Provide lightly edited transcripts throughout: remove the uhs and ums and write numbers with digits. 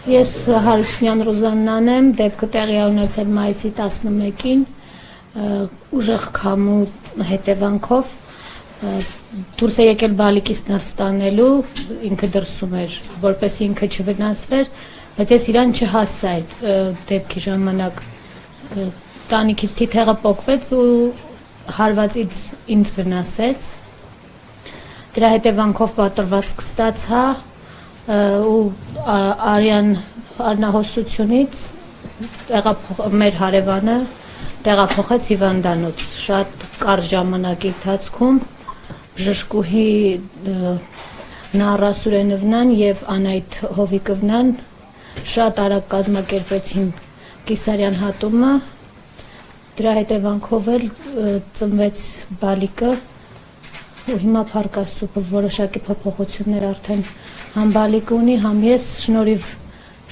Ես Հարությունյան Ռուզաննան եմ, դեպքը տեղի ունեցել մայիսի 11-ին, ուժեղ քամու հետևանքով դուրս է եկել բալիկից ներս տանելու, ինքը դրսում էր, որպեսզի ինքը չվնասվեր, բայց ես իրան չհասա այդ դեպքի ժամանակ, տանիքից թիթեղը պոկվեց ու հարվածից ինձ վնասեց, դրա հետևանքով պատրվածք ստացա ու արյան առնահոսությունից մեր հարևանը տեղափոխեց հիվանդանոց, շատ կարճ ժամանակի ընթացքում բժշկուհի Նարա Սուրենովնան եւ Անայդ Հովիկովնան շատ արագ կազմակերպեցին կիսարյան հատումը, դրա հետևանքով էլ ծնվեց բալիկը ու հիմա փառք Աստծո որոշակի փոփոխություններ արդեն համ բալիկը ունի, համ ես շնորհիվ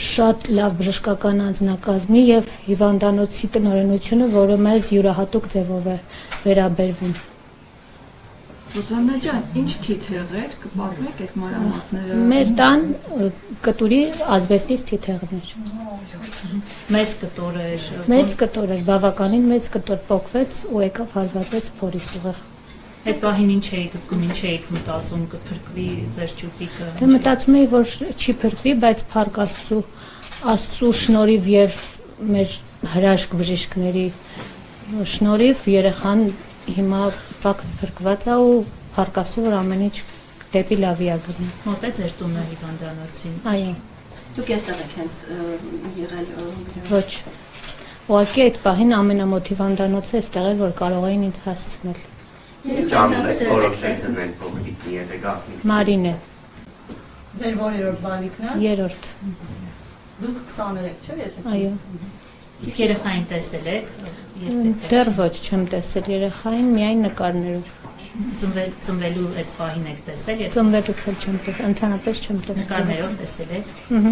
շատ լավ բժշկական անձնակազմի եւ հիվանդանոցի տնօրենությունը, որը մեզ յուրահատուկ ձևով է վերաբերվում։ Ռուզաննա ջան, ինչ թիթեղ էր, կպատմեք այդ մանրամասները։ Մեր տան կտուրի ազբեստից թիթեղներ։ Մեծ կտոր էր։ Մեծ կտոր էր, բավականին մեծ կտոր պոկվեց ու եկավ հարվածեց փորիս ուղեղ։ Այդ պահին ինչ էիք զգում, ինչ էիք մտածում, կփրկվի ձեր ճուտիկը։ Դե մտածում էի, որ չի փրկվի, բայց փառք Աստծո շնորհիվ եւ մեր հրաշք բժիշկների շնորհիվ երեխան հիմա ֆակտ փրկված է ու փառք Աստծո, որ ամեն ինչ դեպի լավի է գնում։ Մոտ է ձեր տունը հիվանդանոցին։ Այո։ Դուք այստեղ եք հենց եղել։ Ոչ։ Ուղղակի այդ պահին ամենամոտ հիվանդանոցը այստեղ էր, որ կարող էին ինձ հասցնել։ Մարինե։ Ձեր որերորդ բալիկն է։ Երրորդ։ Դուք 23, չէ՞, եթե։ Այո։ Իսկ երեխային տեսել եք։ Դեռ ոչ չեմ տեսել երեխային, միայն նկարներով։ Ծնվելու այդ պահին եք տեսել։ Ծնվելուց էլ չեմ տեսել, ընդհանրապես չեմ տեսել։ Նկարներով տեսել եք։ Ահա։